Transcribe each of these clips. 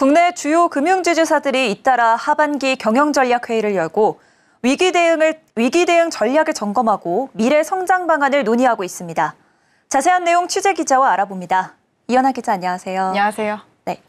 국내 주요 금융지주사들이 잇따라 하반기 경영전략회의를 열고 위기 대응 전략을 점검하고 미래 성장 방안을 논의하고 있습니다. 자세한 내용 취재 기자와 알아봅니다. 이현아 기자, 안녕하세요. 안녕하세요. 네.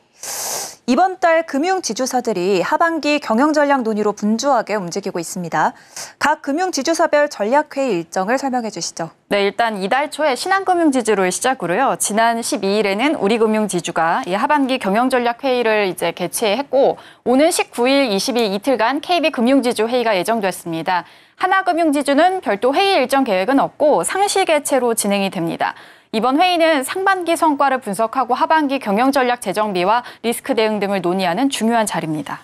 이번 달 금융지주사들이 하반기 경영전략 논의로 분주하게 움직이고 있습니다. 각 금융지주사별 전략회의 일정을 설명해 주시죠. 네, 일단 이달 초에 신한금융지주를 시작으로요. 지난 12일에는 우리금융지주가 이 하반기 경영전략회의를 이제 개최했고, 오는 19일, 20일 이틀간 KB금융지주 회의가 예정됐습니다. 하나금융지주는 별도 회의 일정 계획은 없고 상시 개최로 진행이 됩니다. 이번 회의는 상반기 성과를 분석하고 하반기 경영전략 재정비와 리스크 대응 등을 논의하는 중요한 자리입니다.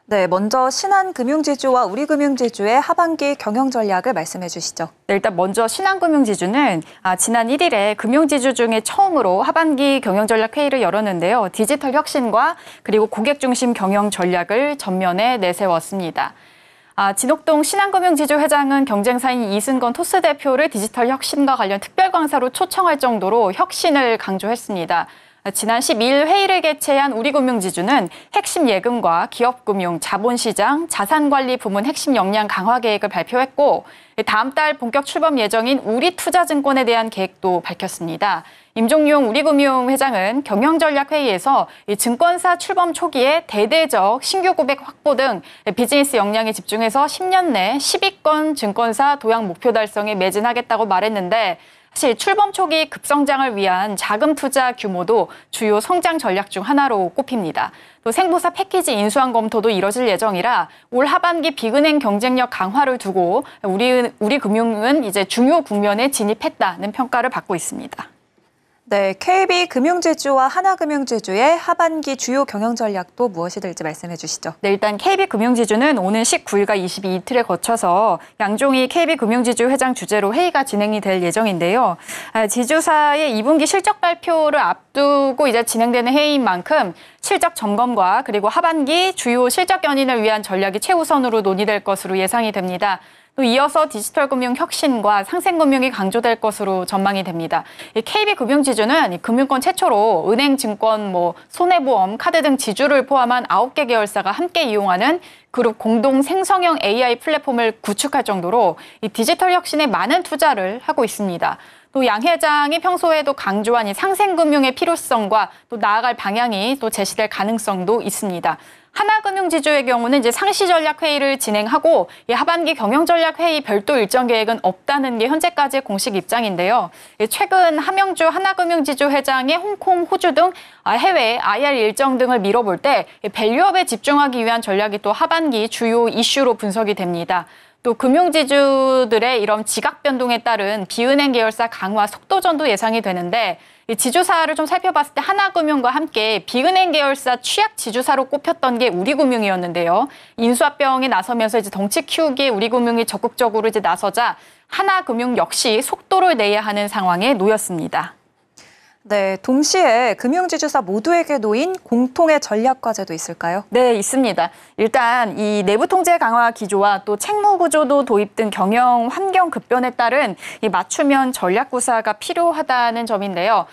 네, 먼저 신한금융지주와 우리금융지주의 하반기 경영전략을 말씀해 주시죠. 네, 일단 먼저 신한금융지주는 지난 1일에 금융지주 중에 처음으로 하반기 경영전략회의를 열었는데요. 디지털 혁신과 그리고 고객 중심 경영 전략을 전면에 내세웠습니다. 진옥동 신한금융지주 회장은 경쟁사인 이승건 토스 대표를 디지털 혁신과 관련 특별 강사로 초청할 정도로 혁신을 강조했습니다. 지난 12일 회의를 개최한 우리금융지주는 핵심 예금과 기업금융, 자본시장, 자산관리 부문 핵심 역량 강화 계획을 발표했고, 다음 달 본격 출범 예정인 우리투자증권에 대한 계획도 밝혔습니다. 임종용 우리금융 회장은 경영전략회의에서 증권사 출범 초기에 대대적 신규 고객 확보 등 비즈니스 역량에 집중해서 10년 내 10위권 증권사 도약 목표 달성에 매진하겠다고 말했는데, 사실 출범 초기 급성장을 위한 자금 투자 규모도 주요 성장 전략 중 하나로 꼽힙니다. 또 생보사 패키지 인수한 검토도 이뤄질 예정이라 올 하반기 빅은행 경쟁력 강화를 두고 우리금융은 이제 중요 국면에 진입했다는 평가를 받고 있습니다. 네, KB금융지주와 하나금융지주의 하반기 주요 경영전략도 무엇이 될지 말씀해 주시죠. 네, 일단 KB금융지주는 오는 19일과 22일 이틀에 거쳐서 양종희 KB금융지주 회장 주재로 회의가 진행이 될 예정인데요. 지주사의 2분기 실적 발표를 앞두고 이제 진행되는 회의인 만큼 실적 점검과 그리고 하반기 주요 실적 견인을 위한 전략이 최우선으로 논의될 것으로 예상이 됩니다. 또 이어서 디지털 금융 혁신과 상생금융이 강조될 것으로 전망이 됩니다. KB금융지주는 금융권 최초로 은행, 증권, 손해보험, 카드 등 지주를 포함한 9개 계열사가 함께 이용하는 그룹 공동 생성형 AI 플랫폼을 구축할 정도로 이 디지털 혁신에 많은 투자를 하고 있습니다. 또 양 회장이 평소에도 강조한 이 상생금융의 필요성과 또 나아갈 방향이 또 제시될 가능성도 있습니다. 하나금융지주의 경우는 이제 상시전략회의를 진행하고 이 하반기 경영전략회의 별도 일정 계획은 없다는 게 현재까지의 공식 입장인데요. 최근 함영주 하나금융지주 회장의 홍콩, 호주 등 해외 IR 일정 등을 미뤄볼 때 밸류업에 집중하기 위한 전략이 또 하반기 주요 이슈로 분석이 됩니다. 또 금융지주들의 이런 지각 변동에 따른 비은행 계열사 강화 속도전도 예상이 되는데, 이 지주사를 좀 살펴봤을 때 하나금융과 함께 비은행 계열사 취약 지주사로 꼽혔던 게 우리금융이었는데요. 인수합병에 나서면서 이제 덩치 키우기에 우리금융이 적극적으로 이제 나서자 하나금융 역시 속도를 내야 하는 상황에 놓였습니다. 네, 동시에 금융지주사 모두에게 놓인 공통의 전략 과제도 있을까요? 네, 있습니다. 일단 이 내부 통제 강화 기조와 또 책무 구조도 도입 등 경영 환경 급변에 따른 이 맞춤형 전략 구사가 필요하다는 점인데요.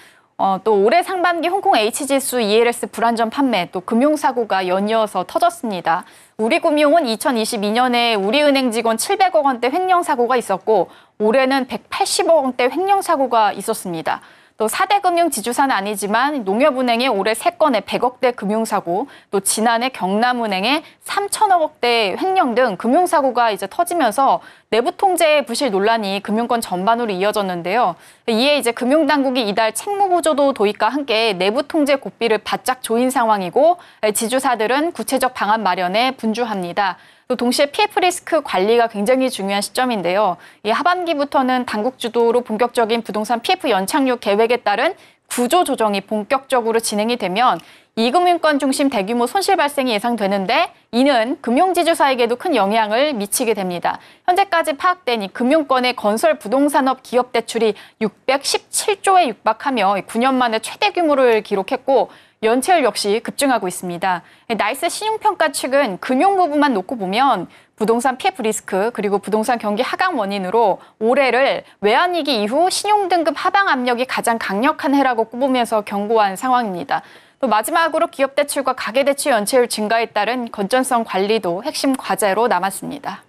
또 올해 상반기 홍콩 H지수 ELS 불안전 판매, 또 금융사고가 연이어서 터졌습니다. 우리금융은 2022년에 우리은행 직원 700억 원대 횡령사고가 있었고, 올해는 180억 원대 횡령사고가 있었습니다. 또 4대 금융 지주사는 아니지만 농협은행의 올해 3건의 100억대 금융사고, 또 지난해 경남은행의 3천억대 횡령 등 금융사고가 이제 터지면서 내부 통제의 부실 논란이 금융권 전반으로 이어졌는데요. 이에 이제 금융당국이 이달 책무구조도 도입과 함께 내부 통제 고삐를 바짝 조인 상황이고, 지주사들은 구체적 방안 마련에 분주합니다. 또 동시에 PF 리스크 관리가 굉장히 중요한 시점인데요. 이 하반기부터는 당국 주도로 본격적인 부동산 PF 연착륙 계획에 따른 구조 조정이 본격적으로 진행이 되면 이금융권 중심 대규모 손실 발생이 예상되는데, 이는 금융지주사에게도 큰 영향을 미치게 됩니다. 현재까지 파악된 이 금융권의 건설 부동산업 기업 대출이 617조에 육박하며 9년 만에 최대 규모를 기록했고, 연체율 역시 급증하고 있습니다. 나이스 신용평가 측은 금융 부분만 놓고 보면 부동산 PF 리스크 그리고 부동산 경기 하강 원인으로 올해를 외환위기 이후 신용등급 하방 압력이 가장 강력한 해라고 꼽으면서 경고한 상황입니다. 또 마지막으로 기업 대출과 가계 대출 연체율 증가에 따른 건전성 관리도 핵심 과제로 남았습니다.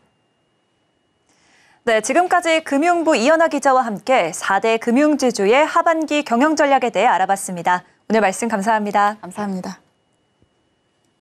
네, 지금까지 금융부 이현아 기자와 함께 4대 금융지주의 하반기 경영 전략에 대해 알아봤습니다. 오늘 말씀 감사합니다. 감사합니다.